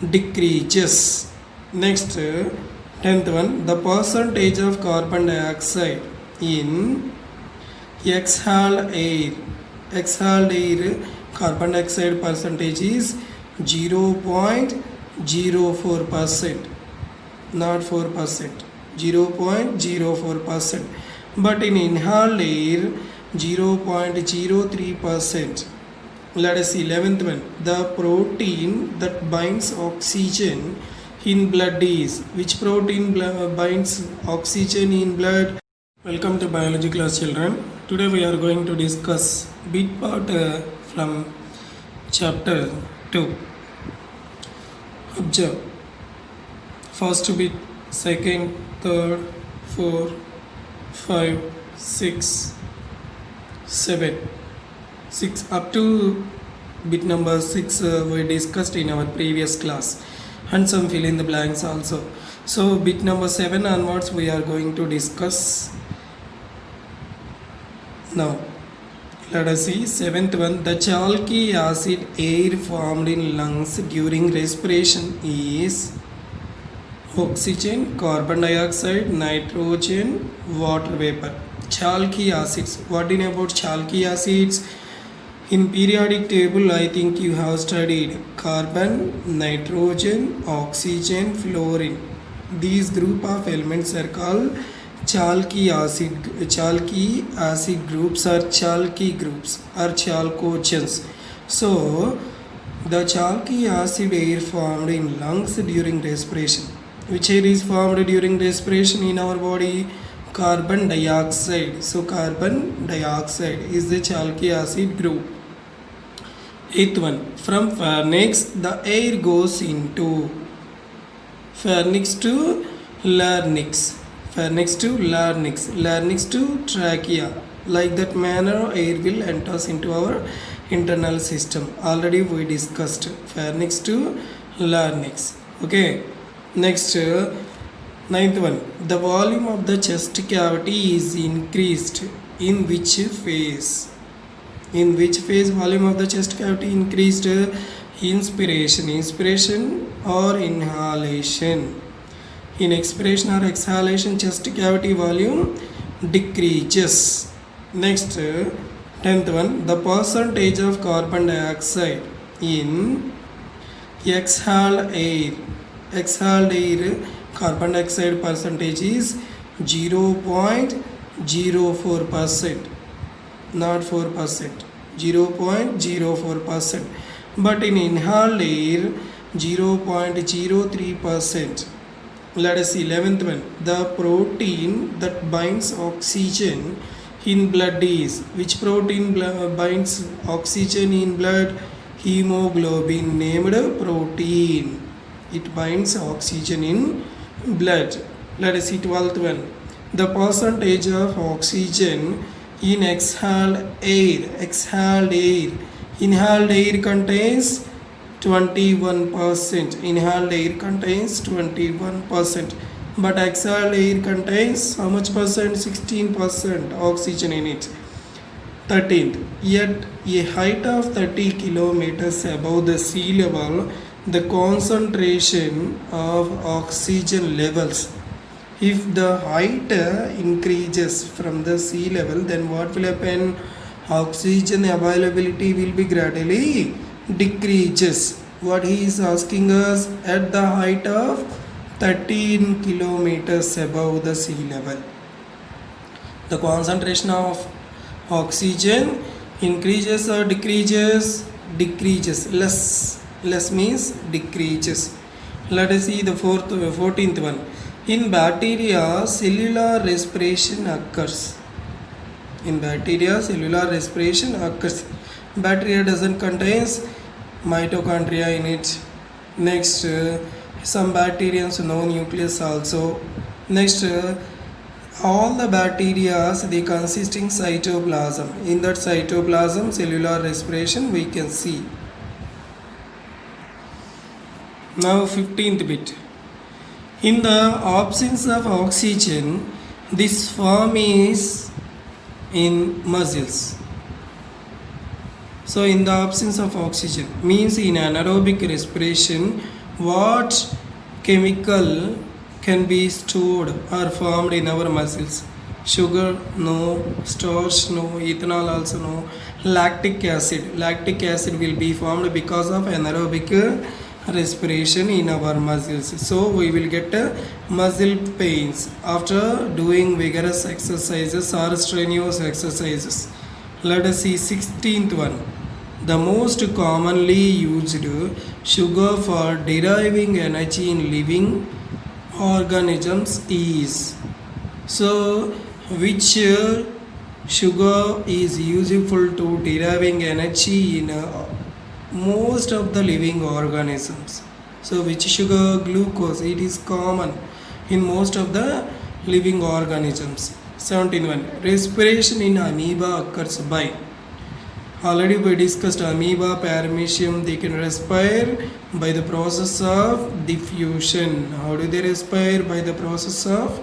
decreases. Next, 10th one, the percentage of carbon dioxide in exhaled air. Exhaled air carbon dioxide percentage is 0.04%, not 4%, 0.04%. But in inhaled air, 0.03%. Let us see 11th one. The protein that binds oxygen in blood is, which protein binds oxygen in blood? Welcome to biology class, children. Today we are going to discuss bit part from chapter 2. Observe first bit, second, third, 4, 5, 6, 7, 6 up to bit number 6 we discussed in our previous class, and some fill in the blanks also. So bit number 7 onwards we are going to discuss now. Let us see 7th one. The chalky acid air formed in lungs during respiration is oxygen, carbon dioxide, nitrogen, water vapor. Chalky acids. What do you know about chalky acids? In periodic table, I think you have studied carbon, nitrogen, oxygen, fluorine. These group of elements are called chalky acid groups or chalky groups or chalcogens. So the chalky acid air formed in lungs during respiration. Which air is formed during respiration in our body? Carbon dioxide. So carbon dioxide is the chalky acid group. 8th one. From pharynx the air goes into pharynx to larynx. Pharynx to larynx, larynx to trachea. Like that manner air will enter into our internal system. Already we discussed pharynx to larynx. Okay. Next, 9th one. The volume of the chest cavity is increased. In which phase? In which phase volume of the chest cavity increased? Inspiration or inhalation? In expiration or exhalation, chest cavity volume decreases. Next, 10th one. The percentage of carbon dioxide in exhaled air. Exhaled air carbon dioxide percentage is 0.04%, not 4%, 0.04%. But in inhaled air, 0.03%. Let us see 11th one. The protein that binds oxygen in blood is, which protein binds oxygen in blood? Hemoglobin, named protein. It binds oxygen in blood. Let us see 12th one. The percentage of oxygen in exhaled air. Exhaled air. Inhaled air contains 21%. Inhaled air contains 21%. But exhaled air contains how much percent? 16% oxygen in it. 13th. At a height of 30 kilometers above the sea level, the concentration of oxygen levels. If the height increases from the sea level, then what will happen? Oxygen availability will be gradually decreases. What he is asking us, at the height of 13 kilometers above the sea level, the concentration of oxygen increases or decreases? Decreases. Less means decreases. Let us see the 14th one. In bacteria, cellular respiration occurs. In bacteria, cellular respiration occurs. Bacteria doesn't contain mitochondria in it. Next, some bacteria no nucleus also. Next, all the bacteria they consisting cytoplasm. In that cytoplasm, cellular respiration we can see. Now 15th bit. In the absence of oxygen, this form is in muscles. So in the absence of oxygen means in anaerobic respiration What chemical can be stored or formed in our muscles? Sugar, no. Starch, no. Ethanol, also no. Lactic acid. Lactic acid will be formed because of anaerobic respiration in our muscles. So we will get muscle pains after doing vigorous exercises or strenuous exercises. Let us see 16th one. The most commonly used sugar for deriving energy in living organisms is. So which sugar is useful to deriving energy in most of the living organisms? So which sugar? Glucose. It is common in most of the living organisms. 17th one. Respiration in amoeba occurs by. Already we discussed amoeba, paramecium. They can respire by the process of diffusion. How do they respire? By the process of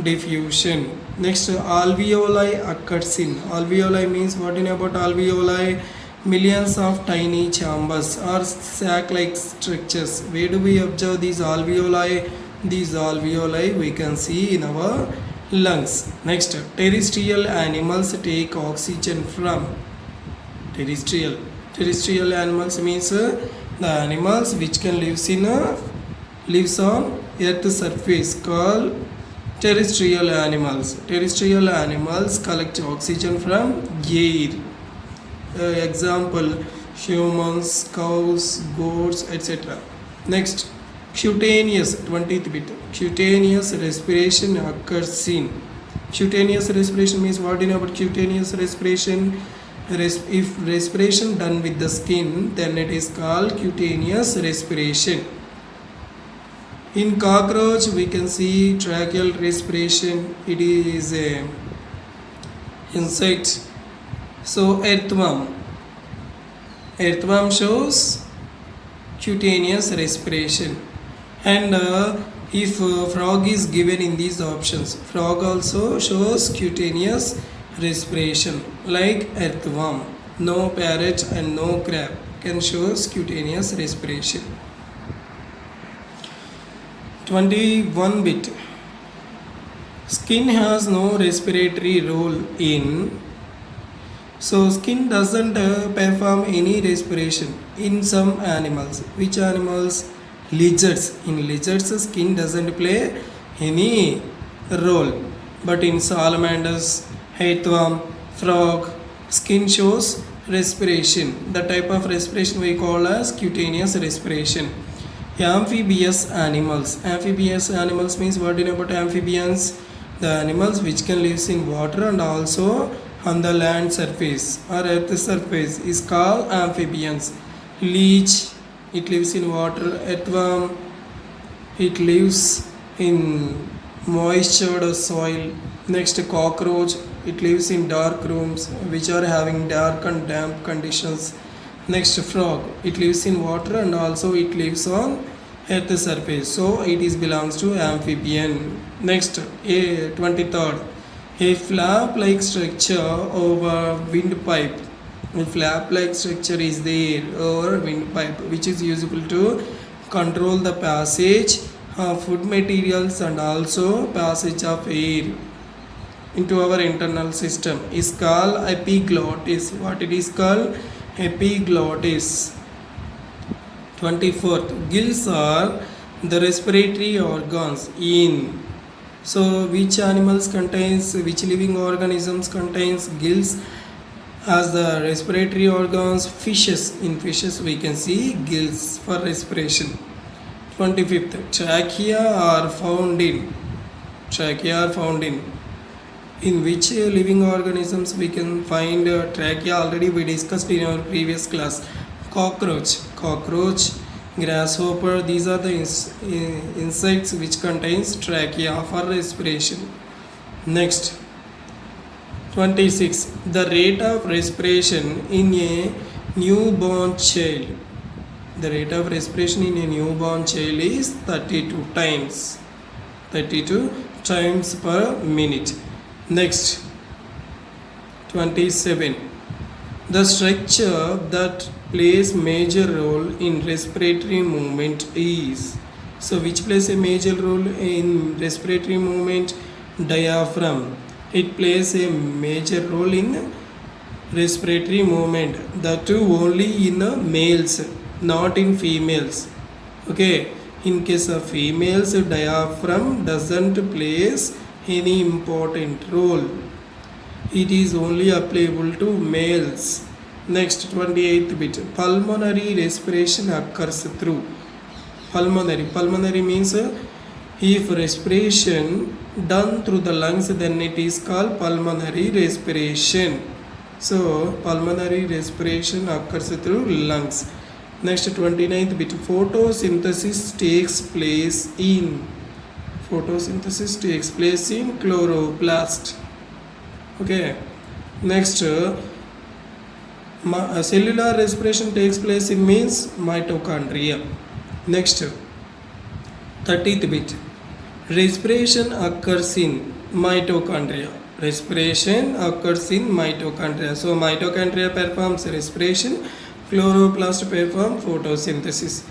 diffusion. Next, alveoli occurs in. Alveoli means what in about alveoli? Millions of tiny chambers or sac-like structures. Where do we observe these alveoli? These alveoli we can see in our lungs. Next, terrestrial animals take oxygen from. Terrestrial animals means the animals which can lives on earth surface called terrestrial animals. Terrestrial animals collect oxygen from air. Example, humans, cows, goats, etc. Next, cutaneous, 20th bit. Cutaneous respiration occurs in. Cutaneous respiration means what in about cutaneous respiration? If respiration done with the skin, then it is called cutaneous respiration. In cockroach we can see tracheal respiration. It is a insect. So earthworm shows cutaneous respiration. And if frog is given in these options, frog also shows cutaneous respiration like earthworm. No parrot and no crab can show cutaneous respiration. 21 bit. Skin has no respiratory role in. So skin doesn't perform any respiration in some animals. Which animals? Lizards. In lizards skin doesn't play any role, but in salamanders, earthworm, frog, skin shows respiration. The type of respiration we call as cutaneous respiration. Amphibious animals. Amphibious animals means what do you know about amphibians? The animals which can live in water and also on the land surface or earth surface is called amphibians. Leech, it lives in water. Earthworm, it lives in moistured soil. Next, cockroach, it lives in dark rooms which are having dark and damp conditions. Next, frog, it lives in water and also it lives on earth surface, so it is belongs to amphibian. Next, 23rd, a flap like structure over windpipe. A flap like structure is there over windpipe which is useful to control the passage of food materials and also passage of air into our internal system is called epiglottis. What it is called? Epiglottis. 24th, gills are the respiratory organs in. So which animals contains, which living organisms contains gills as the respiratory organs? Fishes. In fishes we can see gills for respiration. 25th, trachea are found in. Trachea are found in which living organisms we can find trachea? Already we discussed in our previous class. Cockroach, grasshopper, these are the insects which contains trachea for respiration. Next, 26, the rate of respiration in a newborn child. The rate of respiration in a newborn child is 32 times per minute. Next, 27, the structure that plays major role in respiratory movement is. So which plays a major role in respiratory movement? Diaphragm. It plays a major role in respiratory movement. The two only in males, not in females. Okay. In case of females, diaphragm doesn't plays any important role. It is only applicable to males. Next, 28th bit. Pulmonary respiration occurs through. Pulmonary means if respiration done through the lungs, then it is called pulmonary respiration. So, pulmonary respiration occurs through lungs. Next, 29th bit. Photosynthesis takes place in chloroplast. Okay. Next, cellular respiration takes place in means mitochondria. Next, 30th bit. Respiration occurs in mitochondria. So mitochondria performs respiration, chloroplast perform photosynthesis.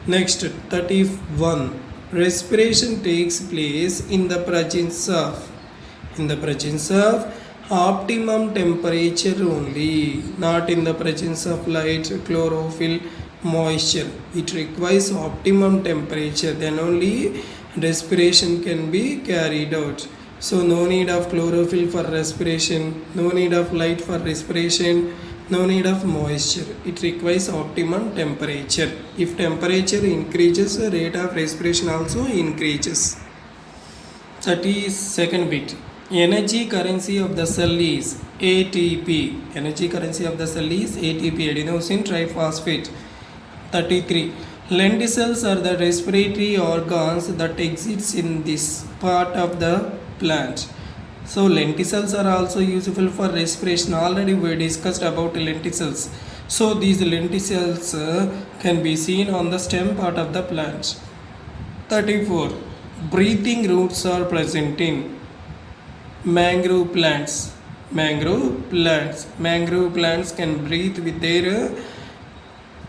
Next, 31. Respiration takes place in the presence of optimum temperature only, not in the presence of light, chlorophyll, moisture. It requires optimum temperature, then only respiration can be carried out. So no need of chlorophyll for respiration, no need of light for respiration, no need of moisture. It requires optimum temperature. If temperature increases, the rate of respiration also increases. 32nd bit. Energy currency of the cell is ATP. Adenosine triphosphate. 33. Lenticels are the respiratory organs that exist in this part of the plant. So lenticels are also useful for respiration. Already we discussed about lenticels. So these lenticels can be seen on the stem part of the plant. 34. Breathing roots are present in mangrove plants. Mangrove plants can breathe with their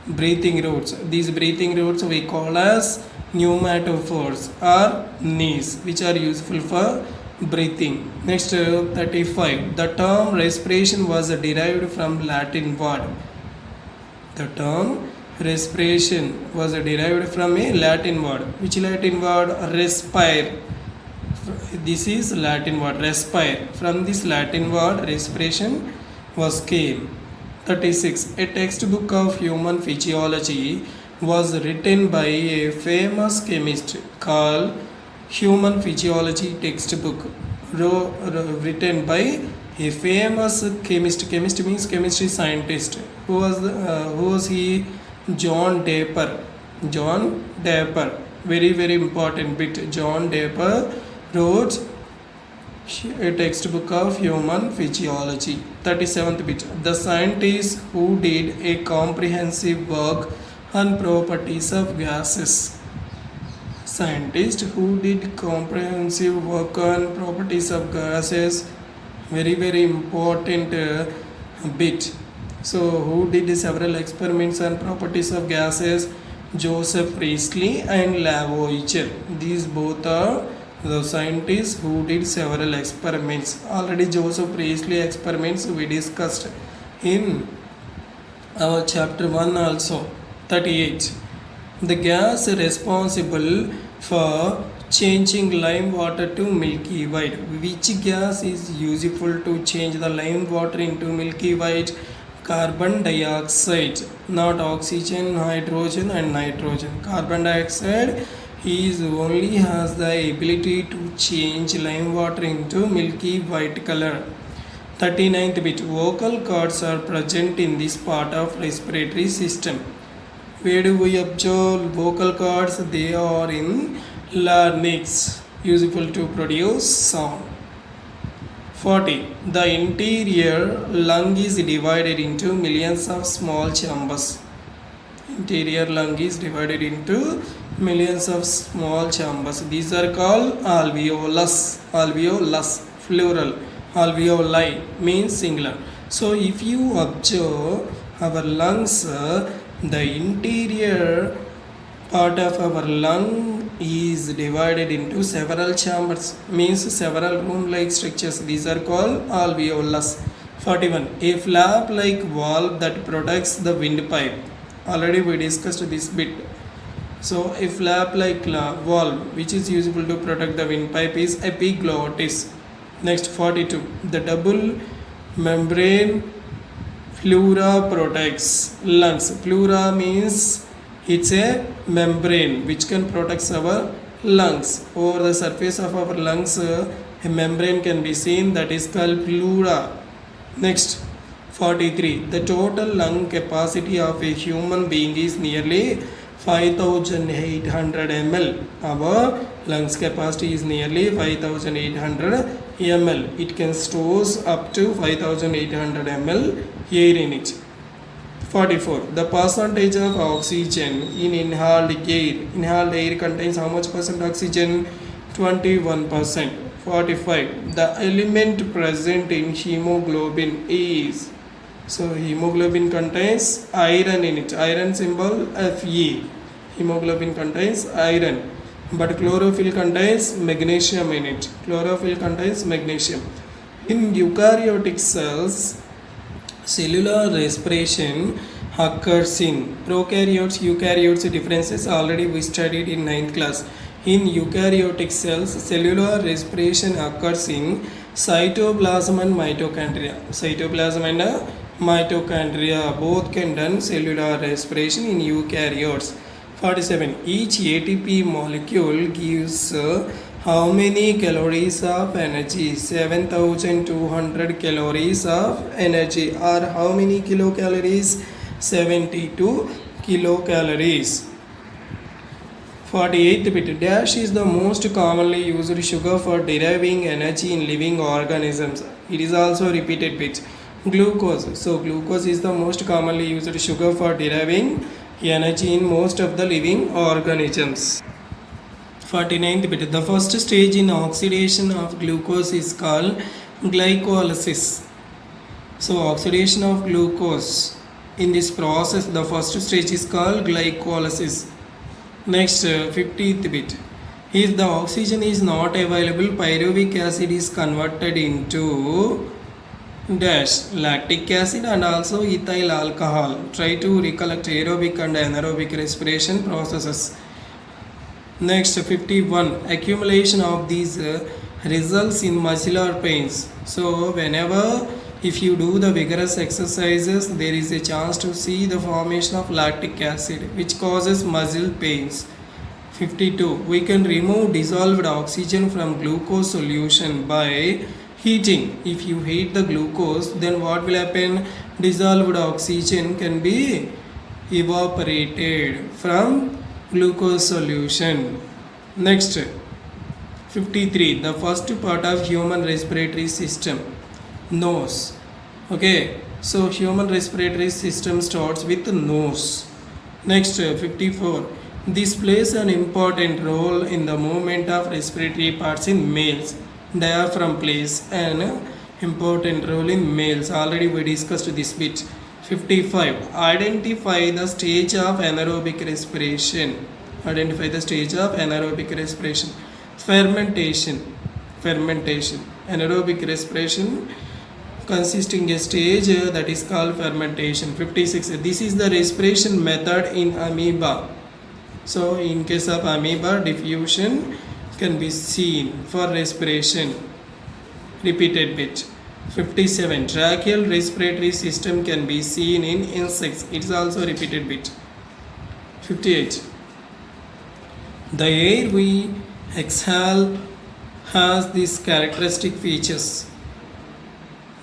breathing roots. These breathing roots we call as pneumatophores or knees, which are useful for breathing. Next, 35. The term respiration was derived from Latin word. Which Latin word? Respire. This is Latin word, respire. From this Latin word, respiration was came. 36. A textbook of human physiology was written by a famous chemist called Human Physiology Textbook. Written by a famous chemist. Chemist means chemistry scientist. Who was he? John Draper. Very, very important bit. John Draper wrote a textbook of human physiology. 37th bit. The scientist who did a comprehensive work on properties of gases. Very, very important bit. So who did several experiments on properties of gases? Joseph Priestley and Lavoisier. These both are the scientists who did several experiments. Already Joseph Priestley experiments we discussed in our chapter 1 also. 38. The gas responsible for changing lime water to milky white. Which gas is useful to change the lime water into milky white? Carbon dioxide, not oxygen, hydrogen and nitrogen. Carbon dioxide only has the ability to change lime water into milky white color. 39th bit. Vocal cords are present in this part of respiratory system. Where do we observe vocal cords? They are in larynx, useful to produce sound. 40. The interior lung is divided into millions of small chambers. Interior lung is divided into millions of small chambers. These are called alveolus, plural. Alveoli means singular. So if you observe our lungs, the interior part of our lung is divided into several chambers, means several room-like structures. These are called alveolus. 41. A flap-like valve that protects the windpipe. Already we discussed this bit. So a flap-like valve which is usable to protect the windpipe is epiglottis. Next 42. The double membrane pleura protects lungs. Pleura means it's a membrane which can protect our lungs. Over the surface of our lungs, a membrane can be seen, that is called pleura. Next 43. The total lung capacity of a human being is nearly 5800 ml. Our lungs capacity is nearly 5800 ml. It can store up to 5800 ml air in it. 44. The percentage of oxygen in inhaled air. Inhaled air contains how much percent oxygen? 21%. 45. The element present in hemoglobin is. So hemoglobin contains iron in it. Iron symbol Fe. Hemoglobin contains iron. But chlorophyll contains magnesium in it. Chlorophyll contains magnesium. In eukaryotic cells, cellular respiration occurs in prokaryotes, eukaryotes. Differences already we studied in 9th class. In eukaryotic cells, cellular respiration occurs in cytoplasm and mitochondria. Cytoplasm and mitochondria both can done cellular respiration in eukaryotes. 47. Each ATP molecule gives how many calories of energy? 7200 calories of energy, or how many kilocalories? 72 kilocalories. 48th bit. Dash is the most commonly used sugar for deriving energy in living organisms. It is also repeated bit. Glucose. So glucose is the most commonly used sugar for deriving energy in most of the living organisms. 49th bit. The first stage in oxidation of glucose is called glycolysis. So oxidation of glucose, in this process the first stage is called glycolysis. Next 50th bit. If the oxygen is not available, pyruvic acid is converted into dash lactic acid and also ethyl alcohol. Try to recollect aerobic and anaerobic respiration processes. Next 51. Accumulation of these results in muscular pains. So whenever if you do the vigorous exercises, there is a chance to see the formation of lactic acid which causes muscle pains. 52. We can remove dissolved oxygen from glucose solution by heating. If you heat the glucose, then what will happen? Dissolved oxygen can be evaporated from glucose solution. Next 53. The first part of human respiratory system, nose. Okay, so human respiratory system starts with nose. Next 54. This plays an important role in the movement of respiratory parts in males. Diaphragm plays an important role in males. Already we discussed this bit. 55. Identify the stage of anaerobic respiration. Identify the stage of anaerobic respiration. Fermentation. Anaerobic respiration consisting a stage that is called fermentation. 56. This is the respiration method in amoeba. So in case of amoeba, diffusion can be seen for respiration. Repeated bit. 57. Tracheal respiratory system can be seen in insects. It is also repeated bit. 58. The air we exhale has these characteristic features.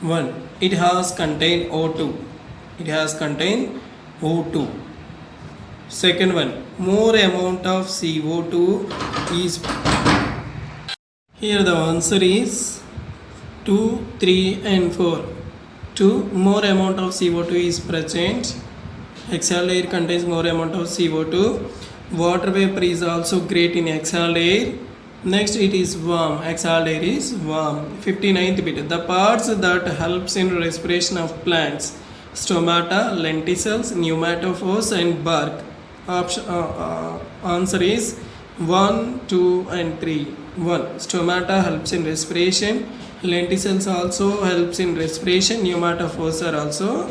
1. It has contained O2. Second one, more amount of CO2 is. Here the answer is 2, 3 and 4. 2. More amount of CO2 is present. Exhaled air contains more amount of CO2. Water vapor is also great in exhaled air. Next it is warm. Exhaled air is warm. 59th bit. The parts that helps in respiration of plants. Stomata, lenticels, pneumatophores and bark. Answer is 1, 2 and 3. 1. Stomata helps in respiration. Lenticels also helps in respiration. Pneumatophores are also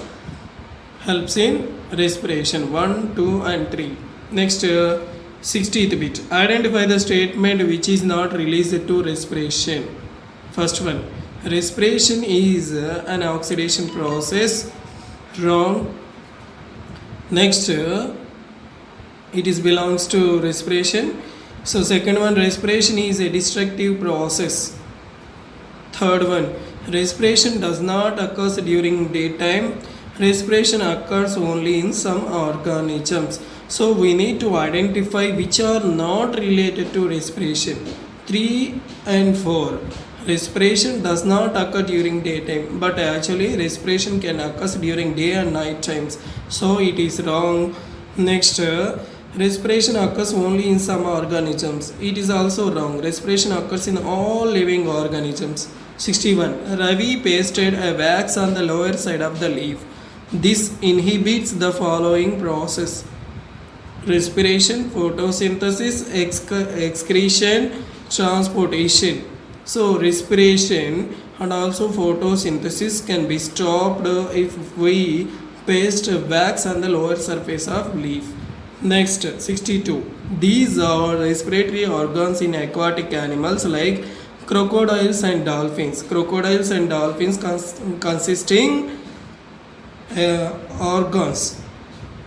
helps in respiration. 1, 2 and 3. Next 60th bit. Identify the statement which is not released to respiration. First one. Respiration is an oxidation process. Wrong. Next it is belongs to respiration. So second one, respiration is a destructive process. Third one, respiration does not occur during daytime. Respiration occurs only in some organisms. So we need to identify which are not related to respiration. 3 and 4. Respiration does not occur during daytime, but actually respiration can occur during day and night times. So it is wrong. Next, respiration occurs only in some organisms. It is also wrong. Respiration occurs in all living organisms. 61. Ravi pasted a wax on the lower side of the leaf. This inhibits the following process: respiration, photosynthesis, excretion, transportation. So respiration and also photosynthesis can be stopped if we paste wax on the lower surface of leaf. Next, 62. These are respiratory organs in aquatic animals like crocodiles and dolphins. Crocodiles and dolphins consisting organs.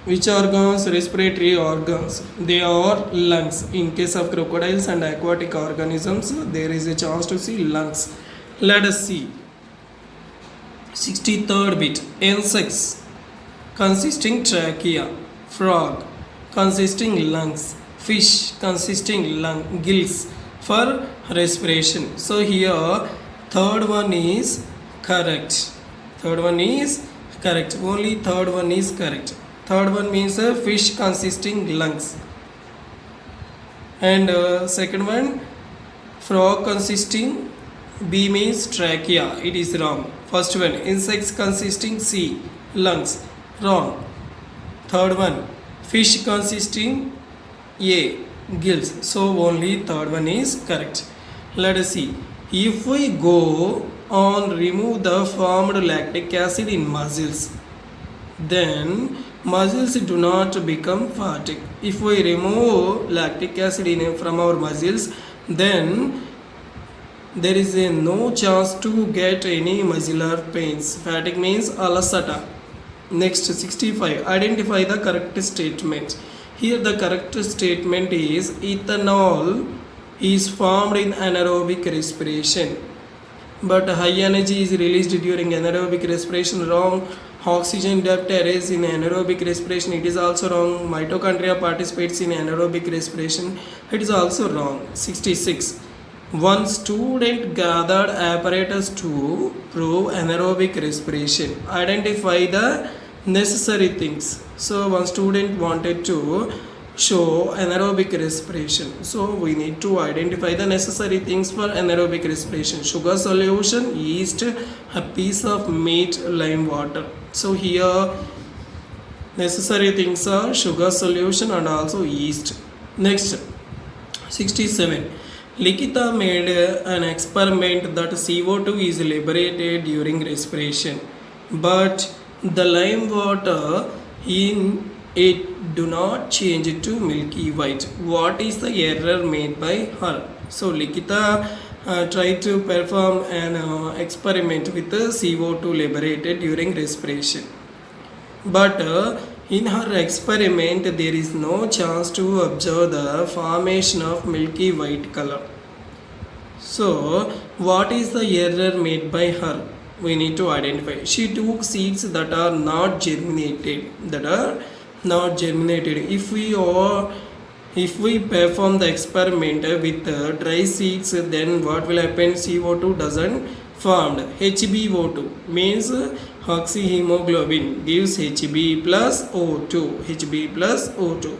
Which organs? Respiratory organs. They are lungs. In case of crocodiles and aquatic organisms, there is a chance to see lungs. Let us see. 63rd bit. Insects consisting trachea. Frog consisting lungs. Fish consisting gills for respiration. So here third one is correct. Third one is correct. Only third one is correct. Third one means a fish consisting lungs. And second one, frog consisting, B means trachea. It is wrong. First one, insects consisting C, lungs. Wrong. Third one, fish consisting A, gills. So only third one is correct. Let us see. If we go on remove the formed lactic acid in muscles, then muscles do not become fatigue. If we remove lactic acid from our muscles, then there is no chance to get any muscular pains. Fatigue means alasata. Next, 65. Identify the correct statement. Here the correct statement is ethanol is formed in anaerobic respiration, but high energy is released during anaerobic respiration. Wrong. Oxygen depth arrays in anaerobic respiration. It is also wrong. Mitochondria participates in anaerobic respiration. It is also wrong. 66. One student gathered apparatus to prove anaerobic respiration. Identify the necessary things. So one student wanted to show anaerobic respiration. So we need to identify the necessary things for anaerobic respiration. Sugar solution, yeast, a piece of meat, lime water. So here necessary things are sugar solution and also yeast. Next, 67. Likita made an experiment that CO2 is liberated during respiration, but the lime water in it do not change it to milky white. What is the error made by her? So Likita tried to perform an experiment with the CO2 liberated during respiration, but in her experiment there is no chance to observe the formation of milky white color. So what is the error made by her? We need to identify. She took seeds that are not germinated. If we perform the experiment with dry seeds, then what will happen? CO2 doesn't formed. HbO2 means oxyhemoglobin gives Hb plus O2. Hb plus O2.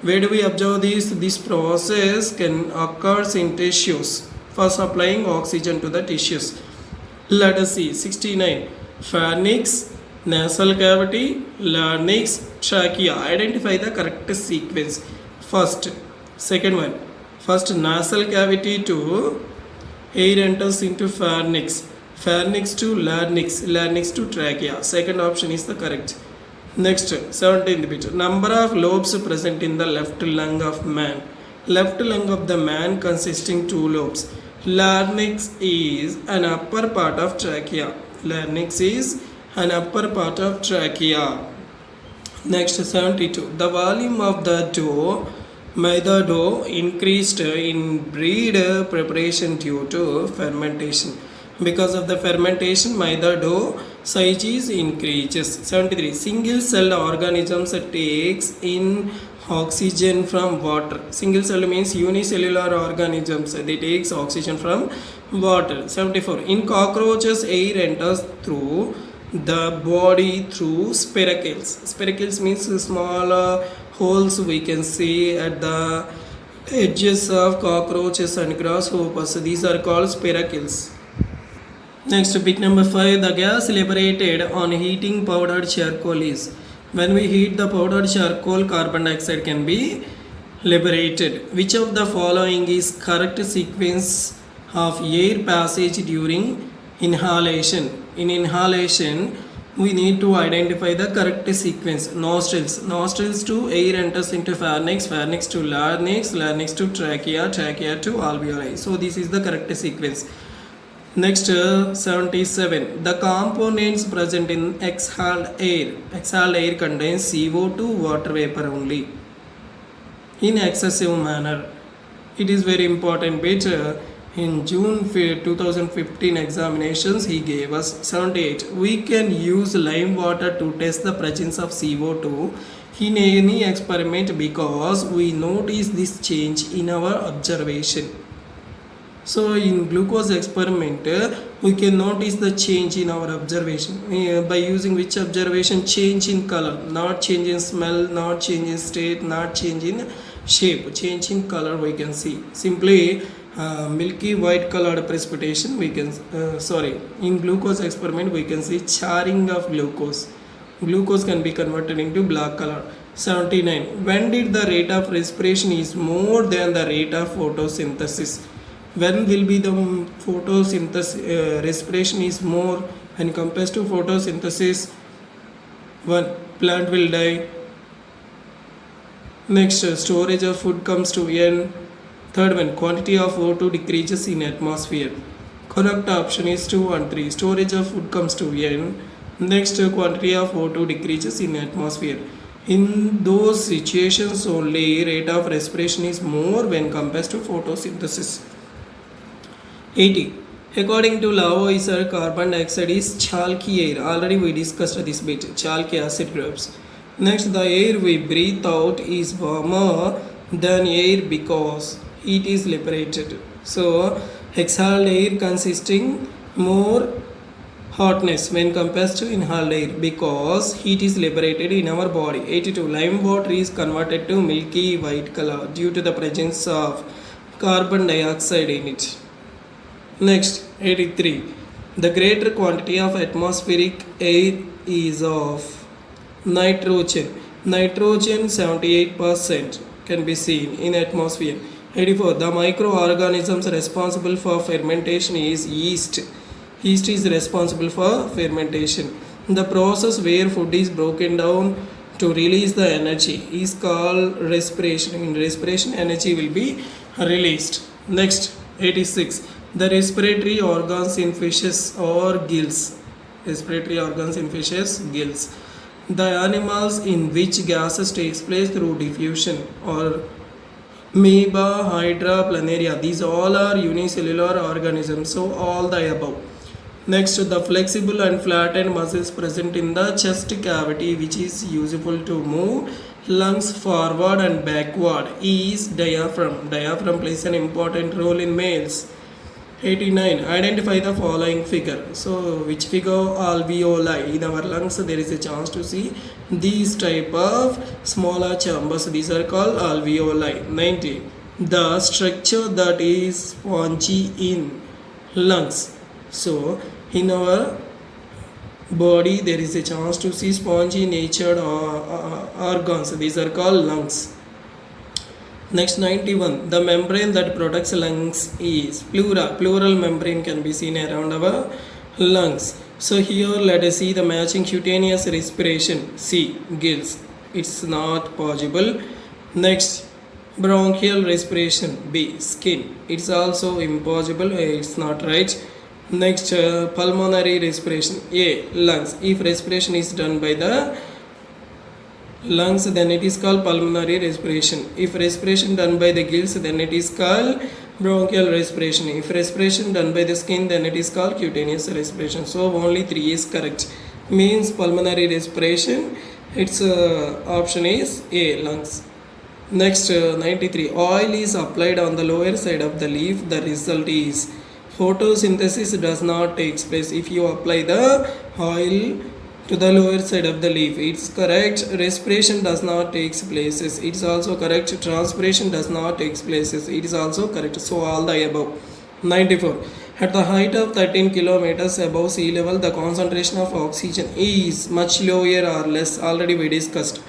Where do we observe this? This process can occur in tissues for supplying oxygen to the tissues. Let us see. 69. Pharynx, nasal cavity, larynx, trachea. Identify the correct sequence. Second one, first nasal cavity to air enters into pharynx, pharynx to larynx, larynx to trachea. Second option is the correct. Next, 17th bit, number of lobes present in the left lung of man. Left lung of the man consisting two lobes. Larynx is an upper part of trachea. Larynx is an upper part of trachea. Next, 72, the volume of the dough, maida dough, increased in bread preparation due to fermentation. Because of the fermentation, maida dough size is increases. 73, single celled organisms takes in oxygen from water. Single cell means unicellular organisms, they takes oxygen from water. 74, in cockroaches air enters through the body through spiracles. Spiracles means small holes we can see at the edges of cockroaches and grasshoppers. These are called spiracles. Next, bit number 5, the gas liberated on heating powdered charcoal is, when we heat the powdered charcoal, carbon dioxide can be liberated. Which of the following is correct sequence of air passage during inhalation? In inhalation, we need to identify the correct sequence. Nostrils, nostrils to air enters into pharynx, pharynx to larynx, larynx to trachea, trachea to alveoli. So this is the correct sequence. Next, 77, the components present in exhaled air. Exhaled air contains CO2, water vapor only, in excessive manner. It is very important bit. In June 2015 examinations, he gave us 78. We can use lime water to test the presence of CO2 in any experiment because we notice this change in our observation. So in glucose experiment, we can notice the change in our observation by using which observation? Change in color, not change in smell, not change in state, not change in shape. Change in color we can see. Simply milky white colored precipitation we can in glucose experiment we can see charring of glucose. Glucose can be converted into black color. 79, when did the rate of respiration is more than the rate of photosynthesis? When will be the photosynthesis respiration is more when compared to photosynthesis? One, plant will die. Next, storage of food comes to end. Third one, quantity of O2 decreases in atmosphere. Correct option is 2 and 3. Storage of food comes to end. Next, quantity of O2 decreases in atmosphere. In those situations only rate of respiration is more when compared to photosynthesis. 80, according to Lavoisier, carbon dioxide is chalky air. Already we discussed this bit, chalky acid groups. Next, the air we breathe out is warmer than air because heat is liberated. So exhaled air consisting more hotness when compared to inhaled air because heat is liberated in our body. 82, lime water is converted to milky white color due to the presence of carbon dioxide in it. Next, 83, the greater quantity of atmospheric air is of nitrogen. Nitrogen 78% can be seen in atmosphere. 84, the microorganisms responsible for fermentation is yeast. Yeast is responsible for fermentation. The process where food is broken down to release the energy is called respiration. In respiration, energy will be released. Next, 86, the respiratory organs in fishes or gills. Respiratory organs in fishes, gills. The animals in which gases takes place through diffusion or amoeba, hydra, planaria. These all are unicellular organisms. So all the above. Next, the flexible and flattened muscles present in the chest cavity which is useful to move lungs forward and backward is diaphragm. Diaphragm plays an important role in males. 89, identify the following figure. So which figure? Alveoli. In our lungs there is a chance to see these type of smaller chambers. These are called alveoli. 90, the structure that is spongy in lungs. So in our body there is a chance to see spongy natured organs. These are called lungs. Next 91. The membrane that protects lungs is plural membrane can be seen around our lungs. So here let us see the matching cutaneous respiration. C. Gills. It's not possible. Next, bronchial respiration. B. Skin. It's also impossible. It's not right. Next, pulmonary respiration. A. Lungs. If respiration is done by the lungs, then it is called pulmonary respiration. If respiration done by the gills, then it is called bronchial respiration. If respiration done by the skin, then it is called cutaneous respiration. So only 3 is correct. Means pulmonary respiration. Its option is A. Lungs. Next 93. Oil is applied on the lower side of the leaf. The result is photosynthesis does not take place if you apply the oil to the lower side of the leaf. It's correct. Respiration does not take places. It's also correct. Transpiration does not take places. It is also correct. So all the above. 94. At the height of 13 kilometers above sea level, the concentration of oxygen is much lower or less. Already we discussed.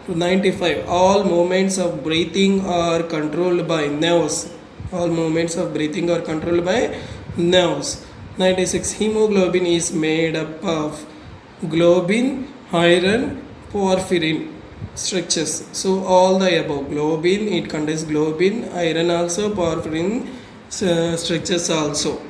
95. All movements of breathing are controlled by nerves. All movements of breathing are controlled by nerves. 96. Hemoglobin is made up of globin, iron, porphyrin structures. So all the above. Globin, it contains globin, iron also, porphyrin structures also.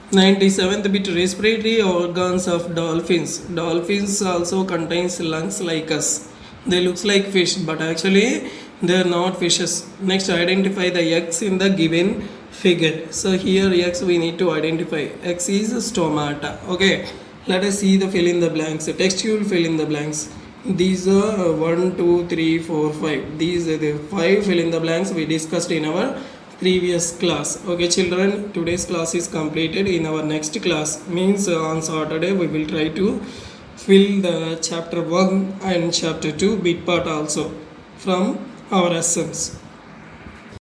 97th bit, respiratory organs of dolphins. Dolphins also contains lungs like us. They looks like fish, but actually they are not fishes. Next, identify the X in the given figure. So here X we need to identify. X is stomata. Okay. Let us see the fill in the blanks. Textual fill in the blanks. These are 1, 2, 3, 4, 5. These are the 5 fill in the blanks we discussed in our previous class. Okay children, today's class is completed. In our next class, means on Saturday, we will try to fill the chapter 1 and chapter 2 bit part also from our lessons.